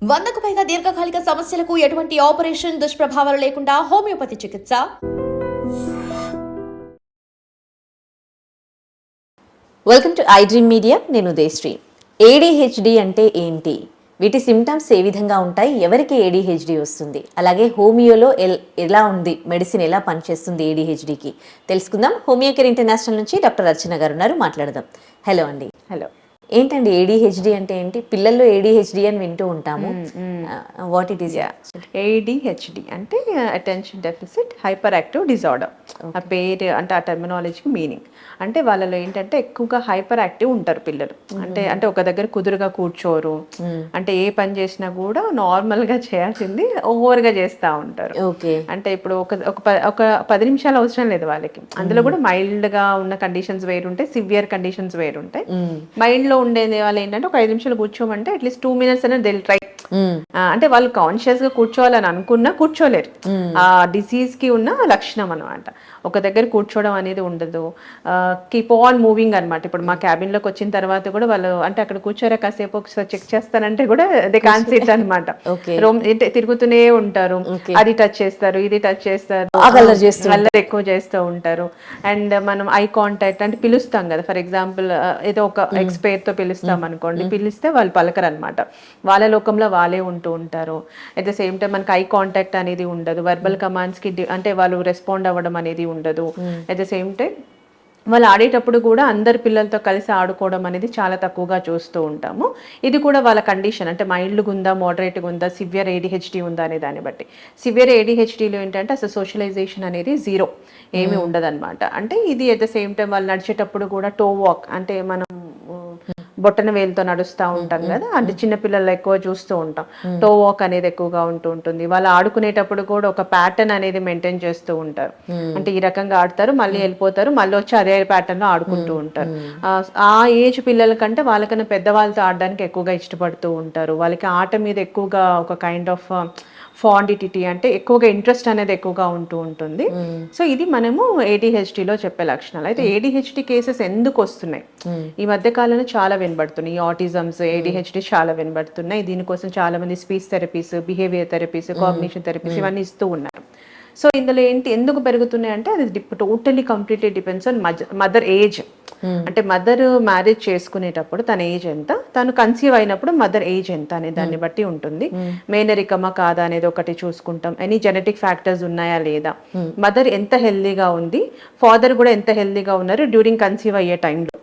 100కు పైగా దీర్ఘకాలిక సమస్యలకు ఎటువంటి ఆపరేషన్ దుష్ప్రభావాలు లేకుండా హోమియోపతి చికిత్స. Welcome to I dream media. నేను ఉదయశ్రీ. ఏడీహెచ్డి అంటే ఏంటి, వీటి సిమ్టమ్స్ ఏ విధంగా ఉంటాయి, ఎవరికి ఏడీహెచ్డి వస్తుంది, అలాగే హోమియోలో ఎలా ఉంది, మెడిసిన్ ఎలా పనిచేస్తుంది ఏడీహెచ్డికి తెలుసుకుందాం. హోమియో కేర్ ఇంటర్నేషనల్ నుంచి డాక్టర్ అర్చన గారు ఉన్నారు, మాట్లాడదాం. హలో అండి. హలో. ఏంటండి ఏడీహెచ్డి అంటే ఏంటి? పిల్లల్లో ఏడీహెచ్డి అని వింటూ ఉంటాము. What it is? ఏడీహెచ్డి అంటే attention deficit hyper active disorder. ఆ పేరు అంటే ఆ టెర్మినాలజీకి మీనింగ్ అంటే వాళ్ళలో ఏంటంటే ఎక్కువగా హైపర్ యాక్టివ్ ఉంటారు పిల్లలు. అంటే ఒక దగ్గర కుదురుగా కూర్చోరు, అంటే ఏ పని చేసినా కూడా నార్మల్ గా చేయాల్సింది ఓవర్ గా చేస్తూ ఉంటారు. అంటే ఇప్పుడు ఒక 10 నిమిషాలు అవసరం లేదు వాళ్ళకి. అందులో కూడా మైల్డ్ గా ఉన్న కండిషన్స్ వేరుంటాయి, సివియర్ కండిషన్స్ వేరుంటాయి. మైండ్ లో ఉండేది వాళ్ళు ఏంటంటే ఒక 5 నిమిషాలు కూర్చోమంటే అట్లీస్ట్ 2 minutes అనేది దిల్ ట్రై. అంటే వాళ్ళు కాన్షియస్ గా కూర్చోవాలని అనుకున్నా కూర్చోలేరు. ఆ డిసీజ్ కి ఉన్న లక్షణం అనమాట. ఒక దగ్గర కూర్చోవడం అనేది ఉండదు, కీప్ ఆన్ మూవింగ్ అనమాట. ఇప్పుడు మా క్యాబిన్ లోకి వచ్చిన తర్వాత కూడా వాళ్ళు అంటే అక్కడ కూర్చోరా కాసేపు ఒకసారి చెక్ చేస్తానంటే కూడా దే కాన్ సిట్ అనమాట. తిరుగుతూనే ఉంటారు, అది టచ్ చేస్తారు, ఇది టచ్ చేస్తారు, అల్లరి ఎక్కువ చేస్తూ ఉంటారు. అండ్ మనం ఐ కాంటాక్ట్ అంటే పిలుస్తాం కదా, ఫర్ ఎగ్జాంపుల్ ఏదో ఒక ఎక్స్పైర్ తో పిలుస్తాం అనుకోండి, పిలిస్తే వాళ్ళు పలకరు అనమాట, వాళ్ళ లోకంలో వాళ్ళే ఉంటూ ఉంటారు. అట్ ద సేమ్ టైం మనకి ఐ కాంటాక్ట్ అనేది ఉండదు, వర్బల్ కమాండ్స్ కి అంటే వాళ్ళు రెస్పాండ్ అవ్వడం అనేది ఉండదు. అట్ ద సేమ్ టైం వాళ్ళు ఆడేటప్పుడు కూడా అందరి పిల్లలతో కలిసి ఆడుకోవడం అనేది చాలా తక్కువగా చూస్తూ ఉంటాము. ఇది కూడా వాళ్ళ కండిషన్, అంటే మైల్డ్గా ఉందా, మోడరేట్గా ఉందా, సివియర్ ఏడీహెచ్డి ఉందా అనే దాన్ని బట్టి. సివియర్ ఏడీహెచ్డిలో ఏంటంటే అసలు సోషలైజేషన్ అనేది జీరో, ఏమీ ఉండదన్నమాట. అంటే ఇది అట్ ద సేమ్ టైం వాళ్ళు నడిచేటప్పుడు కూడా టో వాక్, అంటే మనం బొట్టన వేలుతో నడుస్తూ ఉంటాం కదా, అంటే చిన్నపిల్లలు ఎక్కువ చూస్తూ ఉంటాం. టో వాక్ అనేది ఎక్కువగా ఉంటూ ఉంటుంది. వాళ్ళు ఆడుకునేటప్పుడు కూడా ఒక ప్యాటర్న్ అనేది మెయింటైన్ చేస్తూ ఉంటారు. అంటే ఈ రకంగా ఆడతారు, మళ్ళీ వెళ్ళిపోతారు, మళ్ళీ వచ్చి అదే ప్యాటర్న్ లో ఆడుకుంటూ ఉంటారు. ఆ ఏజ్ పిల్లల కంటే వాళ్ళకన్నా పెద్దవాళ్ళతో ఆడడానికి ఎక్కువగా ఇష్టపడుతూ ఉంటారు. వాళ్ళకి ఆట మీద ఎక్కువగా ఒక కైండ్ ఆఫ్ ఫాండిటీ, అంటే ఎక్కువగా ఇంట్రెస్ట్ అనేది ఎక్కువగా ఉంటూ ఉంటుంది. సో ఇది మనము ఏడీహెచ్డిలో చెప్పే లక్షణాలు. అయితే ఏడీహెచ్డి కేసెస్ ఎందుకు వస్తున్నాయి ఈ మధ్య కాలంలో చాలా వినబడుతున్నాయి. ఈ ఆటిజమ్స్, ఏడీహెచ్డి చాలా వినబడుతున్నాయి. దీనికోసం చాలా మంది speech therapies, behaviour therapies, cognition therapies ఇవన్నీ ఇస్తూ ఉన్నారు. సో ఇందులో ఎందుకు పెరుగుతున్నాయి అంటే అది totally completely depends on mother age. అంటే మదర్ మ్యారేజ్ చేసుకునేటప్పుడు తన ఏజ్ ఎంత, తను కన్సీవ్ అయినప్పుడు మదర్ ఏజ్ ఎంత అనే దాన్ని బట్టి ఉంటుంది. మేనరికమా కాదా అనేది ఒకటి చూసుకుంటాం. ఎనీ జెనెటిక్ ఫ్యాక్టర్స్ ఉన్నాయా లేదా, మదర్ ఎంత హెల్దీగా ఉంది, ఫాదర్ కూడా ఎంత హెల్దీగా ఉన్నారు డ్యూరింగ్ కన్సీవ్ అయ్యే టైంలో.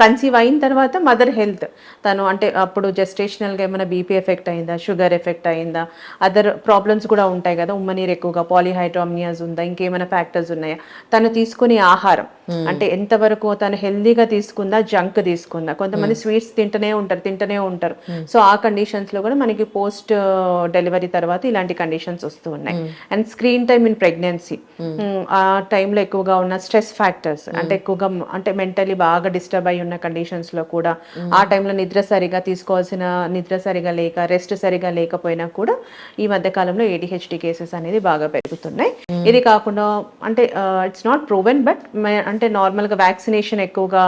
కన్సీవ్ అయిన తర్వాత మదర్ హెల్త్, తను అంటే అప్పుడు జెస్టేషనల్గా ఏమైనా బీపీ ఎఫెక్ట్ అయిందా, షుగర్ ఎఫెక్ట్ అయిందా, అదర్ ప్రాబ్లమ్స్ కూడా ఉంటాయి కదా, ఉమ్మనీరు ఎక్కువగా, పాలిహైడ్రామియాస్ ఉందా, ఇంకేమైనా ఫ్యాక్టర్స్ ఉన్నాయా, తను తీసుకునే ఆహారం అంటే ఎంతవరకు తను హెల్దీగా తీసుకుందా, జంక్ తీసుకుందా. కొంతమంది స్వీట్స్ తింటూనే ఉంటారు. సో ఆ కండిషన్స్ లో కూడా మనకి పోస్ట్ డెలివరీ తర్వాత ఇలాంటి కండిషన్స్ వస్తూ ఉన్నాయి. And screen time in pregnancy, ఆ టైంలో ఎక్కువగా ఉన్న స్ట్రెస్ ఫ్యాక్టర్స్, అంటే ఎక్కువగా అంటే మెంటలీ బాగా డిస్టర్బ్ అయి ఉన్న కండిషన్స్ లో కూడా, ఆ టైంలో నిద్ర సరిగా తీసుకోవాల్సిన నిద్ర సరిగా లేక, రెస్ట్ సరిగా లేకపోయినా కూడా ఈ మధ్య కాలంలో ఏడీహెచ్డి కేసెస్ అనేది బాగా పెరుగుతున్నాయి. ఇది కాకుండా అంటే ఇట్స్ నాట్ ప్రూవెన్, బట్ అంటే నార్మల్ గా వ్యాక్సినేషన్ ఎక్కువగా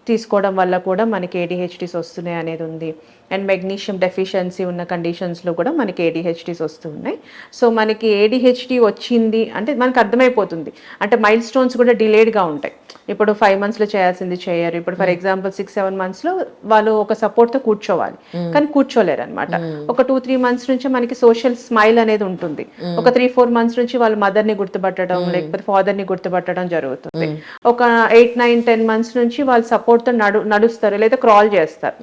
తీసుకోవడం వల్ల కూడా మనకి ఏడీహెచ్డీస్ వస్తున్నాయి అనేది ఉంది. అండ్ మెగ్నీషియం డెఫిషియన్సీ ఉన్న కండిషన్స్లో కూడా మనకి ఏడీహెచ్డీస్ వస్తున్నాయి. సో మనకి ఏడీహెచ్డీ వచ్చింది అంటే మనకు అర్థమైపోతుంది. అంటే మైల్ స్టోన్స్ కూడా డిలేడ్గా ఉంటాయి. ఇప్పుడు 5 monthsలో చేయాల్సింది చేయరు. ఇప్పుడు ఫర్ ఎగ్జాంపుల్ 6-7 monthsలో వాళ్ళు ఒక సపోర్ట్తో కూర్చోవాలి, కానీ కూర్చోలేరు అనమాట. ఒక 2-3 months నుంచి మనకి సోషల్ స్మైల్ అనేది ఉంటుంది. ఒక 3-4 months నుంచి వాళ్ళ మదర్ని గుర్తుపట్టడం, లేకపోతే ఫాదర్ని గుర్తుపట్టడం జరుగుతుంది. ఒక 8-9-10 months నుంచి వాళ్ళు సపోర్ట్తో నడుస్తారు లేదా క్రాల్ చేస్తారు.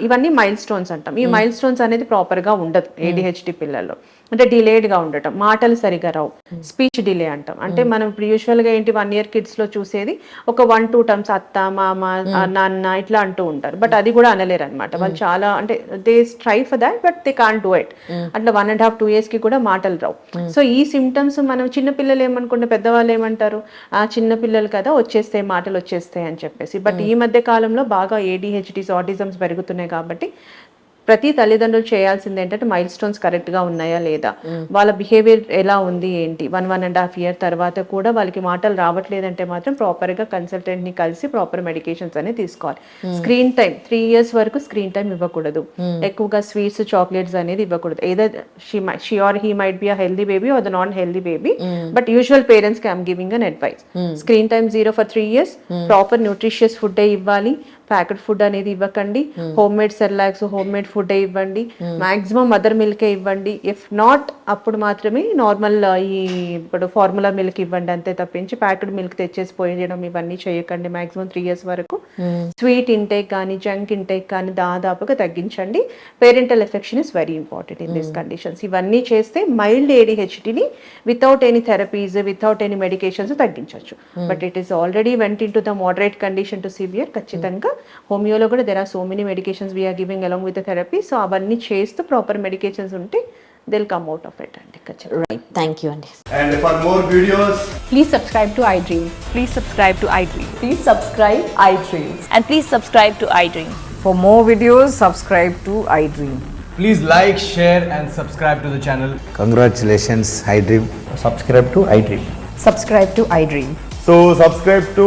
ఇవన్నీ మైల్ స్టోన్స్ అంటాం. ఈ మైల్ స్టోన్స్ అనేది ప్రాపర్ గా ఉండదు ఏడీహెచ్డి పిల్లల్లో. అంటే డిలేడ్ గా ఉండటం, మాటలు సరిగా రావు, స్పీచ్ డిలే అంటాం. అంటే మనం ఇప్పుడు యూజువల్ గా ఏంటి 1 year kids లో చూసేది ఒక 1-2 terms అత్త, మామ, నాన్న ఇట్లా అంటూ ఉంటారు. బట్ అది కూడా అనలేరు అనమాట. వాళ్ళు చాలా అంటే they try for that but they can't do it. అట్లా 1.5-2 years కి కూడా మాటలు రావు. సో ఈ సిమ్టమ్స్ మనం చిన్నపిల్లలు ఏమనుకుంటే పెద్దవాళ్ళు ఏమంటారు, ఆ చిన్న పిల్లలు కదా వచ్చేస్తాయి, మాటలు వచ్చేస్తాయి అని చెప్పేసి. బట్ ఈ మధ్య కాలంలో బాగా ఏడీహెచ్డీస్, ఆటిజమ్స్ పెరుగుతున్నాయి కాబట్టి ప్రతి తల్లిదండ్రులు చేయాల్సింది ఏంటంటే మైల్ స్టోన్స్ కరెక్ట్గా ఉన్నాయా లేదా, వాళ్ళ బిహేవియర్ ఎలా ఉంది ఏంటి, 1.5 year తర్వాత కూడా వాళ్ళకి మాటలు రావట్లేదంటే మాత్రం ప్రాపర్గా కన్సల్టెంట్ని కలిసి ప్రాపర్ మెడికేషన్స్ అనేది తీసుకోవాలి. స్క్రీన్ టైం 3 years వరకు స్క్రీన్ టైం ఇవ్వకూడదు, ఎక్కువగా స్వీట్స్ చాక్లెట్స్ అనేది ఇవ్వకూడదు. Either she or he might be a healthy baby or the non healthy baby, but usual parents కి I'm giving an advice. Screen time 0 for 3 years, proper nutritious food ఇవ్వాలి, packet food అనేది ఇవ్వకండి, home made Cerelacs home made food ఇవ్వండి, maximum mother మిల్కే ఇవ్వండి. If not అప్పుడు మాత్రమే normal ఈ ఇప్పుడు ఫార్ములా మిల్క్ ఇవ్వండి, అంతే తప్పించి ప్యాకెట్ మిల్క్ తెచ్చేసి పోయడం ఇవన్నీ చేయకండి మాక్సిమం 3 years వరకు. స్వీట్ ఇంటేక్ కానీ జంక్ ఇంటేక్ కానీ దాదాపుగా తగ్గించండి. Parental affection is very important in this conditions. ఇవన్నీ చేస్తే మైల్డ్ ADHDని without any therapies without any medications తగ్గించవచ్చు. But it is already went in to the moderate condition to severe, ఖచ్చితంగా హోమియోలో కూడా there are so many medications we are giving along with therapy. So అవన్నీ చేస్తూ proper medications ఉంటే they'll come out of it అండి. ఖచ్చితంగా. Right, thank you అండి. And for more videos, Please subscribe to iDream. Please subscribe to iDream. Please subscribe iDream. And please subscribe to iDream. For more videos, subscribe to iDream. please like, share and subscribe to the channel. Congratulations, iDream. Subscribe to iDream. Subscribe to iDream. So subscribe to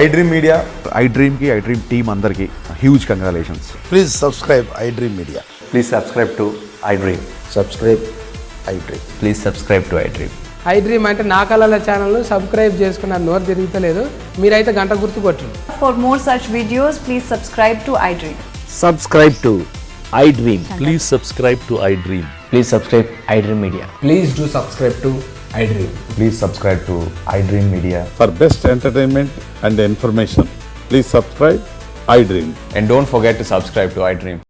iDream Media. iDream की iDream team अंदर की huge congratulations. Please subscribe iDream Media. Please subscribe to iDream. Subscribe iDream. Please subscribe to iDream. iDream అంటే నా కళల channel subscribe చేసుకున్న నోరు తిరుగుతలేదు, మీరైతే గంట గుర్తు కొట్టండి. For more such videos, please subscribe to iDream. Subscribe to iDream. Please subscribe to iDream. Please subscribe iDream Media. Please do subscribe to iDream. Please subscribe to iDream Media. For best entertainment and information, please subscribe iDream. And don't forget to subscribe to iDream.